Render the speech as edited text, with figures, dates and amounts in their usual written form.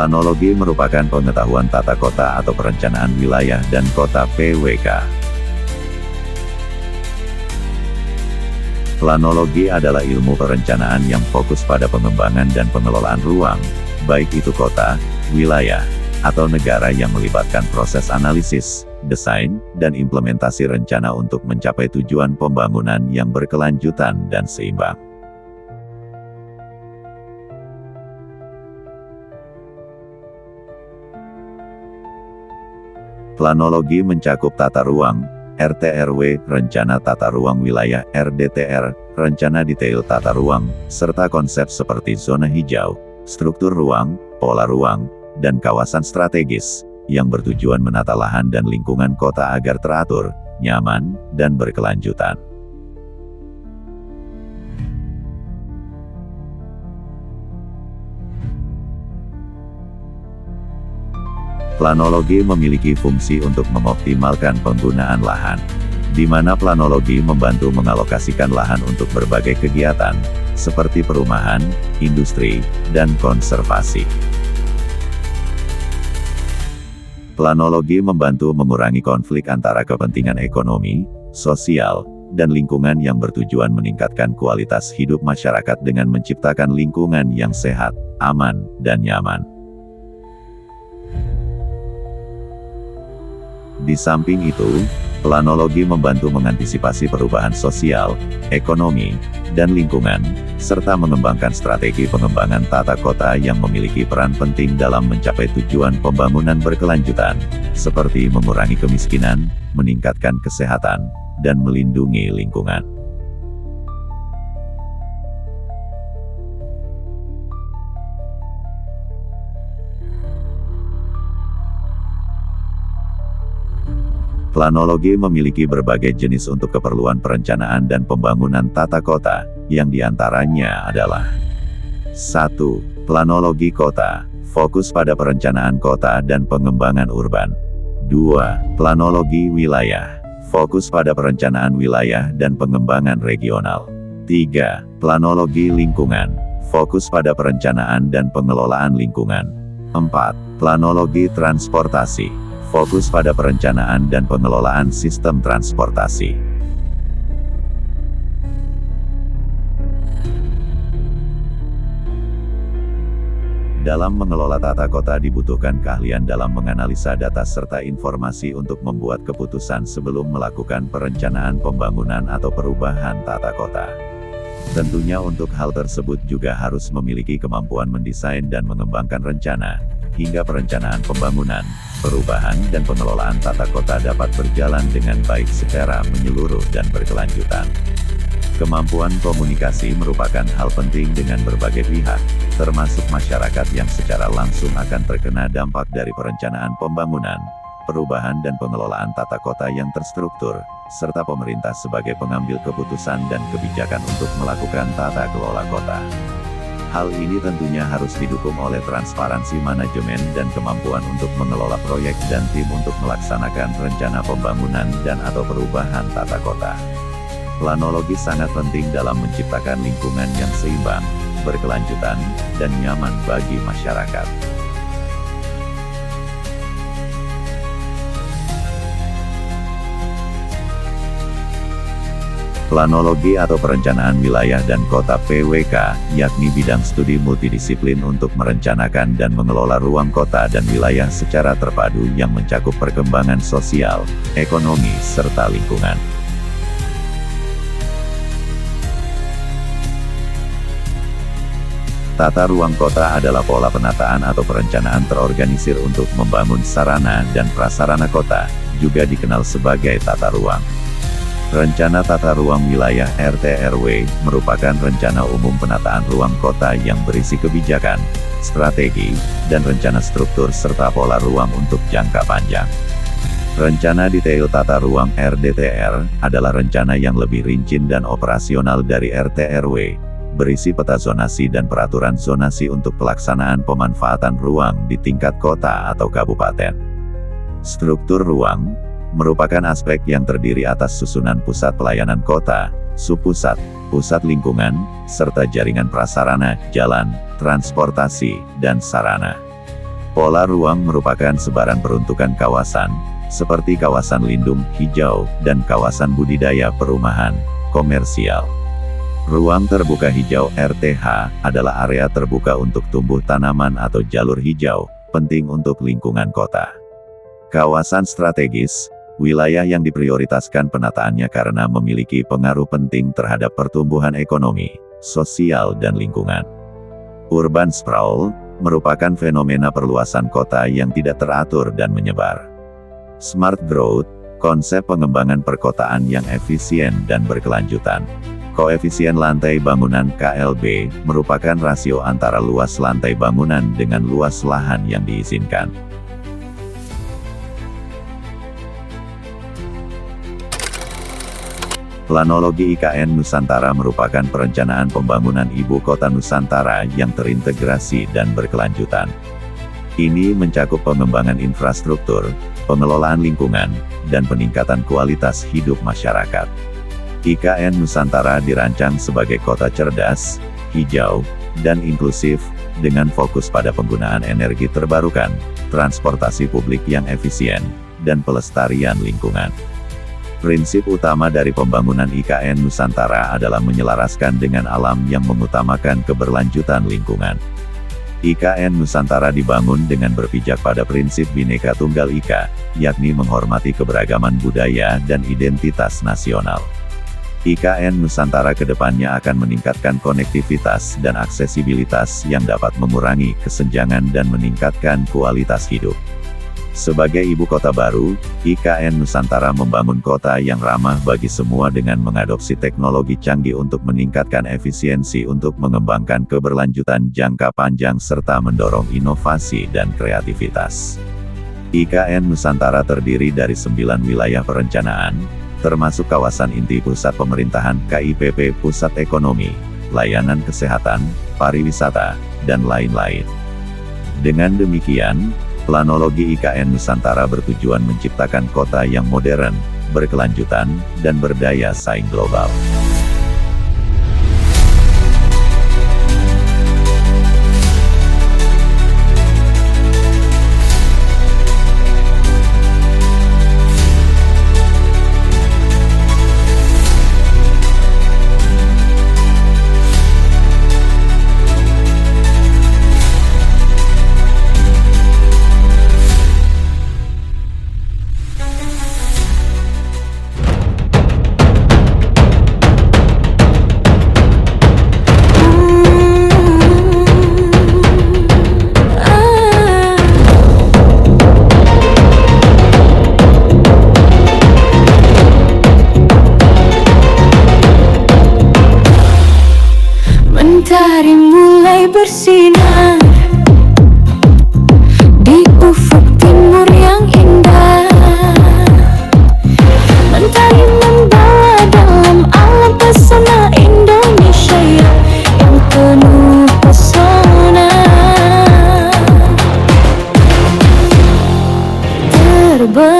Planologi merupakan pengetahuan tata kota atau perencanaan wilayah dan kota (PWK). Planologi adalah ilmu perencanaan yang fokus pada pengembangan dan pengelolaan ruang, baik itu kota, wilayah, atau negara, yang melibatkan proses analisis, desain, dan implementasi rencana untuk mencapai tujuan pembangunan yang berkelanjutan dan seimbang. Planologi mencakup tata ruang, RTRW, rencana tata ruang wilayah, RDTR, rencana detail tata ruang, serta konsep seperti zona hijau, struktur ruang, pola ruang, dan kawasan strategis, yang bertujuan menata lahan dan lingkungan kota agar teratur, nyaman, dan berkelanjutan. Planologi memiliki fungsi untuk mengoptimalkan penggunaan lahan, di mana planologi membantu mengalokasikan lahan untuk berbagai kegiatan, seperti perumahan, industri, dan konservasi. Planologi membantu mengurangi konflik antara kepentingan ekonomi, sosial, dan lingkungan yang bertujuan meningkatkan kualitas hidup masyarakat dengan menciptakan lingkungan yang sehat, aman, dan nyaman. Di samping itu, planologi membantu mengantisipasi perubahan sosial, ekonomi, dan lingkungan, serta mengembangkan strategi pengembangan tata kota yang memiliki peran penting dalam mencapai tujuan pembangunan berkelanjutan, seperti mengurangi kemiskinan, meningkatkan kesehatan, dan melindungi lingkungan. Planologi memiliki berbagai jenis untuk keperluan perencanaan dan pembangunan tata kota, yang diantaranya adalah 1. Planologi kota, fokus pada perencanaan kota dan pengembangan urban. 2. Planologi wilayah, fokus pada perencanaan wilayah dan pengembangan regional. 3. Planologi lingkungan, fokus pada perencanaan dan pengelolaan lingkungan. 4. Planologi transportasi, fokus pada perencanaan dan pengelolaan sistem transportasi. Dalam mengelola tata kota dibutuhkan keahlian dalam menganalisa data serta informasi untuk membuat keputusan sebelum melakukan perencanaan pembangunan atau perubahan tata kota. Tentunya untuk hal tersebut juga harus memiliki kemampuan mendesain dan mengembangkan rencana, hingga perencanaan pembangunan, perubahan dan pengelolaan tata kota dapat berjalan dengan baik secara menyeluruh dan berkelanjutan. Kemampuan komunikasi merupakan hal penting dengan berbagai pihak, termasuk masyarakat yang secara langsung akan terkena dampak dari perencanaan pembangunan, perubahan dan pengelolaan tata kota yang terstruktur, serta pemerintah sebagai pengambil keputusan dan kebijakan untuk melakukan tata kelola kota. Hal ini tentunya harus didukung oleh transparansi manajemen dan kemampuan untuk mengelola proyek dan tim untuk melaksanakan rencana pembangunan dan/atau perubahan tata kota. Planologi sangat penting dalam menciptakan lingkungan yang seimbang, berkelanjutan, dan nyaman bagi masyarakat. Planologi atau perencanaan wilayah dan kota (PWK), yakni bidang studi multidisiplin untuk merencanakan dan mengelola ruang kota dan wilayah secara terpadu yang mencakup perkembangan sosial, ekonomi, serta lingkungan. Tata ruang kota adalah pola penataan atau perencanaan terorganisir untuk membangun sarana dan prasarana kota, juga dikenal sebagai tata ruang. Rencana Tata Ruang Wilayah (RTRW) merupakan rencana umum penataan ruang kota yang berisi kebijakan, strategi, dan rencana struktur serta pola ruang untuk jangka panjang. Rencana Detail Tata Ruang (RDTR) adalah rencana yang lebih rinci dan operasional dari RTRW, berisi peta zonasi dan peraturan zonasi untuk pelaksanaan pemanfaatan ruang di tingkat kota atau kabupaten. Struktur ruang merupakan aspek yang terdiri atas susunan pusat pelayanan kota, subpusat, pusat lingkungan, serta jaringan prasarana, jalan, transportasi, dan sarana. Pola ruang merupakan sebaran peruntukan kawasan, seperti kawasan lindung, hijau, dan kawasan budidaya perumahan, komersial. Ruang terbuka hijau (RTH) adalah area terbuka untuk tumbuh tanaman atau jalur hijau, penting untuk lingkungan kota. Kawasan strategis, wilayah yang diprioritaskan penataannya karena memiliki pengaruh penting terhadap pertumbuhan ekonomi, sosial dan lingkungan. Urban sprawl merupakan fenomena perluasan kota yang tidak teratur dan menyebar. Smart growth, konsep pengembangan perkotaan yang efisien dan berkelanjutan. Koefisien lantai bangunan (KLB) merupakan rasio antara luas lantai bangunan dengan luas lahan yang diizinkan. Planologi IKN Nusantara merupakan perencanaan pembangunan ibu kota Nusantara yang terintegrasi dan berkelanjutan. Ini mencakup pengembangan infrastruktur, pengelolaan lingkungan, dan peningkatan kualitas hidup masyarakat. IKN Nusantara dirancang sebagai kota cerdas, hijau, dan inklusif, dengan fokus pada penggunaan energi terbarukan, transportasi publik yang efisien, dan pelestarian lingkungan. Prinsip utama dari pembangunan IKN Nusantara adalah menyelaraskan dengan alam yang mengutamakan keberlanjutan lingkungan. IKN Nusantara dibangun dengan berpijak pada prinsip Bhinneka Tunggal Ika, yakni menghormati keberagaman budaya dan identitas nasional. IKN Nusantara kedepannya akan meningkatkan konektivitas dan aksesibilitas yang dapat mengurangi kesenjangan dan meningkatkan kualitas hidup. Sebagai ibu kota baru, IKN Nusantara membangun kota yang ramah bagi semua dengan mengadopsi teknologi canggih untuk meningkatkan efisiensi untuk mengembangkan keberlanjutan jangka panjang serta mendorong inovasi dan kreativitas. IKN Nusantara terdiri dari 9 wilayah perencanaan, termasuk kawasan inti pusat pemerintahan (KIPP), pusat ekonomi, layanan kesehatan, pariwisata, dan lain-lain. Dengan demikian, planologi IKN Nusantara bertujuan menciptakan kota yang modern, berkelanjutan, dan berdaya saing global. Mentari mulai bersinar di ufuk timur yang indah. Mentari membawa dalam alam pesona Indonesia yang penuh pesona. Terbang